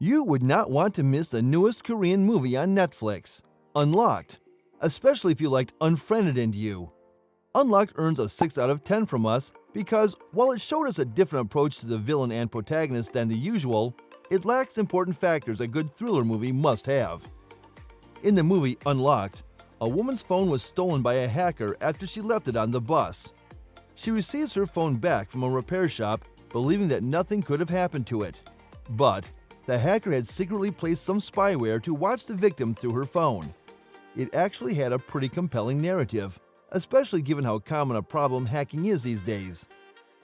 You would not want to miss the newest Korean movie on Netflix, Unlocked, especially if you liked Unfriended and You. Unlocked earns a 6 out of 10 from us because, while it showed us a different approach to the villain and protagonist than the usual, it lacks important factors a good thriller movie must have. In the movie Unlocked, a woman's phone was stolen by a hacker after she left it on the bus. She receives her phone back from a repair shop, believing that nothing could have happened to it. But the hacker had secretly placed some spyware to watch the victim through her phone. It actually had a pretty compelling narrative, especially given how common a problem hacking is these days.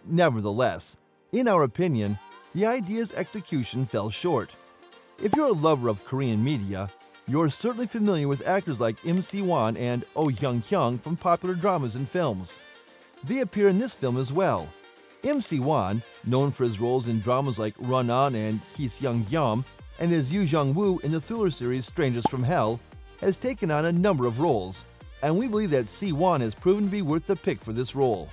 Nevertheless, in our opinion, the idea's execution fell short. If you're a lover of Korean media, you're certainly familiar with actors like Im Si-won and Oh Hyung-kyung from popular dramas and films. They appear in this film as well. Im Si-won, known for his roles in dramas like Run On and Ki Seung-gyum, and as Yoo Jung-woo in the thriller series Strangers from Hell, has taken on a number of roles, and we believe that Si-won has proven to be worth the pick for this role.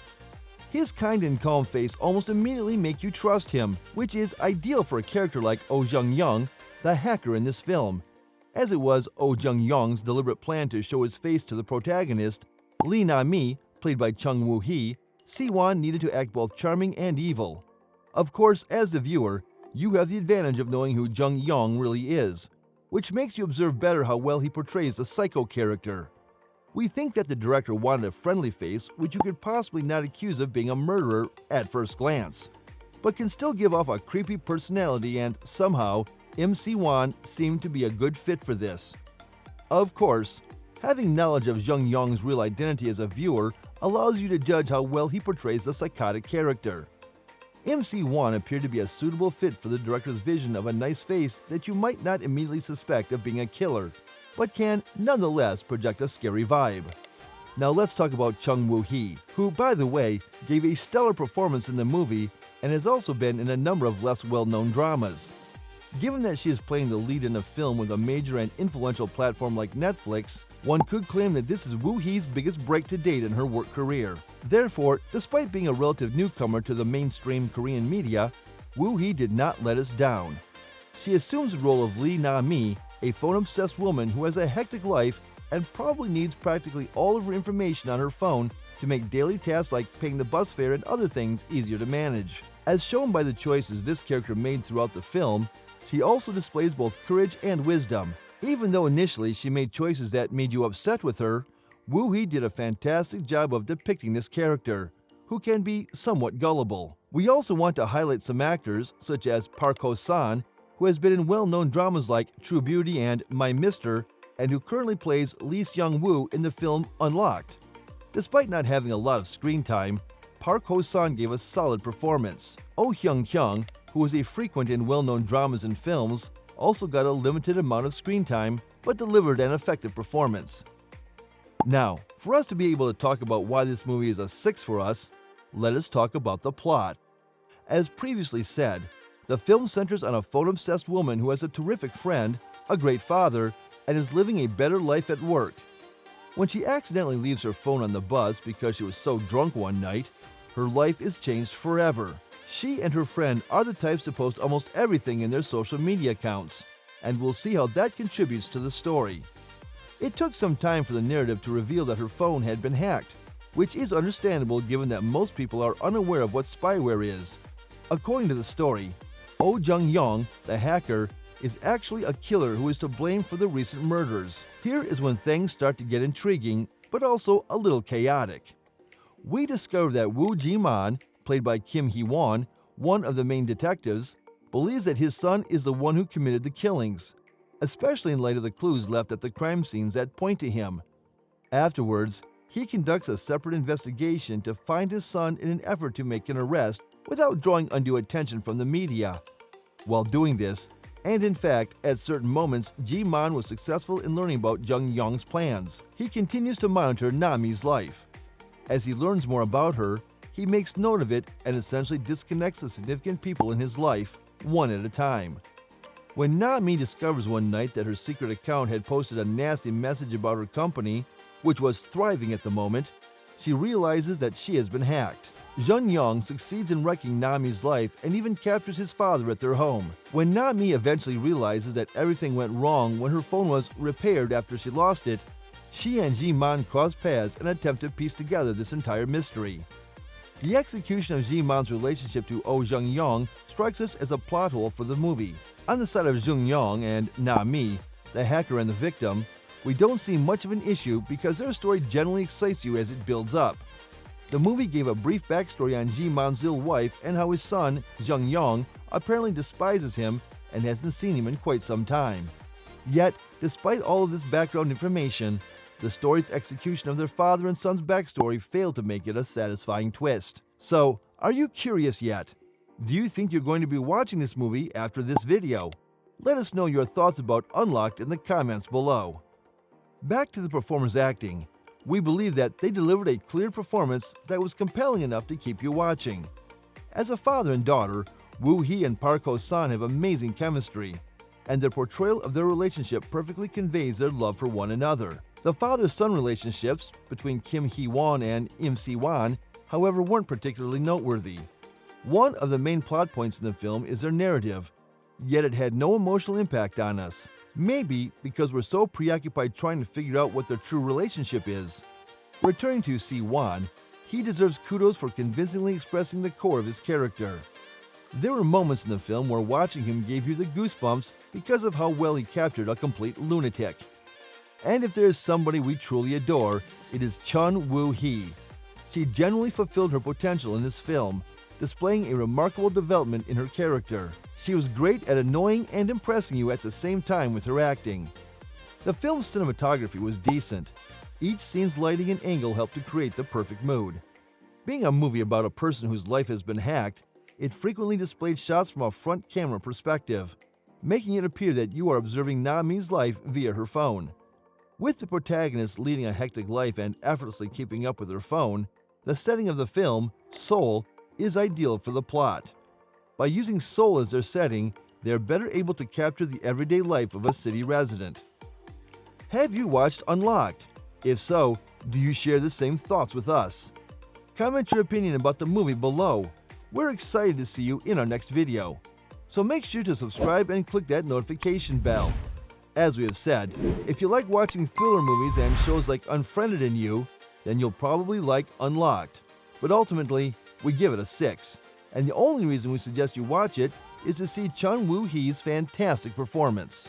His kind and calm face almost immediately make you trust him, which is ideal for a character like Oh Jung-young, the hacker in this film, as it was Oh Jung-young's deliberate plan to show his face to the protagonist, Lee Na-mi, played by Chung Woo-hee. Si-won needed to act both charming and evil. Of course, as the viewer, you have the advantage of knowing who Jung-young really is, which makes you observe better how well he portrays the psycho character. We think that the director wanted a friendly face which you could possibly not accuse of being a murderer at first glance, but can still give off a creepy personality, and somehow, Im Si-won seemed to be a good fit for this. Of course, having knowledge of Jung-young's real identity as a viewer allows you to judge how well he portrays the psychotic character. Im Si-won appeared to be a suitable fit for the director's vision of a nice face that you might not immediately suspect of being a killer, but can nonetheless project a scary vibe. Now let's talk about Chung Woo-hee, who, by the way, gave a stellar performance in the movie and has also been in a number of less well-known dramas. Given that she is playing the lead in a film with a major and influential platform like Netflix, one could claim that this is Woo-hee's biggest break to date in her work career. Therefore, despite being a relative newcomer to the mainstream Korean media, Woo-hee did not let us down. She assumes the role of Lee Na-mi, a phone-obsessed woman who has a hectic life and probably needs practically all of her information on her phone to make daily tasks like paying the bus fare and other things easier to manage. As shown by the choices this character made throughout the film, she also displays both courage and wisdom. Even though initially she made choices that made you upset with her, Woo-hee did a fantastic job of depicting this character, who can be somewhat gullible. We also want to highlight some actors, such as Park Ho-san, who has been in well-known dramas like True Beauty and My Mister, and who currently plays Lee Seung-woo in the film Unlocked. Despite not having a lot of screen time, Park Ho-san gave a solid performance. Oh Hyung-kyung, who was a frequent in well-known dramas and films, also got a limited amount of screen time, but delivered an effective performance. Now, for us to be able to talk about why this movie is a 6 for us, let us talk about the plot. As previously said, the film centers on a phone-obsessed woman who has a terrific friend, a great father, and is living a better life at work. When she accidentally leaves her phone on the bus because she was so drunk one night, her life is changed forever. She and her friend are the types to post almost everything in their social media accounts, and we'll see how that contributes to the story. It took some time for the narrative to reveal that her phone had been hacked, which is understandable given that most people are unaware of what spyware is. According to the story, Oh Jung-young, the hacker, is actually a killer who is to blame for the recent murders. Here is when things start to get intriguing, but also a little chaotic. We discover that Woo Ji-man, played by Kim Hee-won, one of the main detectives, believes that his son is the one who committed the killings, especially in light of the clues left at the crime scenes that point to him. Afterwards, he conducts a separate investigation to find his son in an effort to make an arrest without drawing undue attention from the media. While doing this, and in fact, at certain moments, Ji-man was successful in learning about Jung-young's plans. He continues to monitor Nami's life. As he learns more about her, he makes note of it and essentially disconnects the significant people in his life, one at a time. When Nami discovers one night that her secret account had posted a nasty message about her company, which was thriving at the moment, she realizes that she has been hacked. Jung Yong succeeds in wrecking Nami's life and even captures his father at their home. When Nami eventually realizes that everything went wrong when her phone was repaired after she lost it, she and Ji-man cross paths and attempt to piece together this entire mystery. The execution of Ji-man's relationship to Oh Jung-yong strikes us as a plot hole for the movie. On the side of Jung-yong and Nami, the hacker and the victim, we don't see much of an issue because their story generally excites you as it builds up. The movie gave a brief backstory on Ji-man's ill wife and how his son, Jung-yong, apparently despises him and hasn't seen him in quite some time. Yet, despite all of this background information, the story's execution of their father and son's backstory failed to make it a satisfying twist. So, are you curious yet? Do you think you're going to be watching this movie after this video? Let us know your thoughts about Unlocked in the comments below. Back to the performers' acting. We believe that they delivered a clear performance that was compelling enough to keep you watching. As a father and daughter, Woo Hee and Park Ho-san have amazing chemistry, and their portrayal of their relationship perfectly conveys their love for one another. The father-son relationships between Kim Hee-won and Im Si-won, however, weren't particularly noteworthy. One of the main plot points in the film is their narrative, yet it had no emotional impact on us. Maybe because we're so preoccupied trying to figure out what their true relationship is. Returning to Si-won, he deserves kudos for convincingly expressing the core of his character. There were moments in the film where watching him gave you the goosebumps because of how well he captured a complete lunatic. And if there is somebody we truly adore, it is Chun Woo-hee. She genuinely fulfilled her potential in this film, displaying a remarkable development in her character. She was great at annoying and impressing you at the same time with her acting. The film's cinematography was decent. Each scene's lighting and angle helped to create the perfect mood. Being a movie about a person whose life has been hacked, it frequently displayed shots from a front camera perspective, making it appear that you are observing Nami's life via her phone. With the protagonist leading a hectic life and effortlessly keeping up with her phone, the setting of the film, Seoul, is ideal for the plot. By using Seoul as their setting, they are better able to capture the everyday life of a city resident. Have you watched Unlocked? If so, do you share the same thoughts with us? Comment your opinion about the movie below. We're excited to see you in our next video. So make sure to subscribe and click that notification bell. As we have said, if you like watching thriller movies and shows like Unfriended and You, then you'll probably like Unlocked. But ultimately, we give it a 6. And the only reason we suggest you watch it is to see Chun Woo-hee's fantastic performance.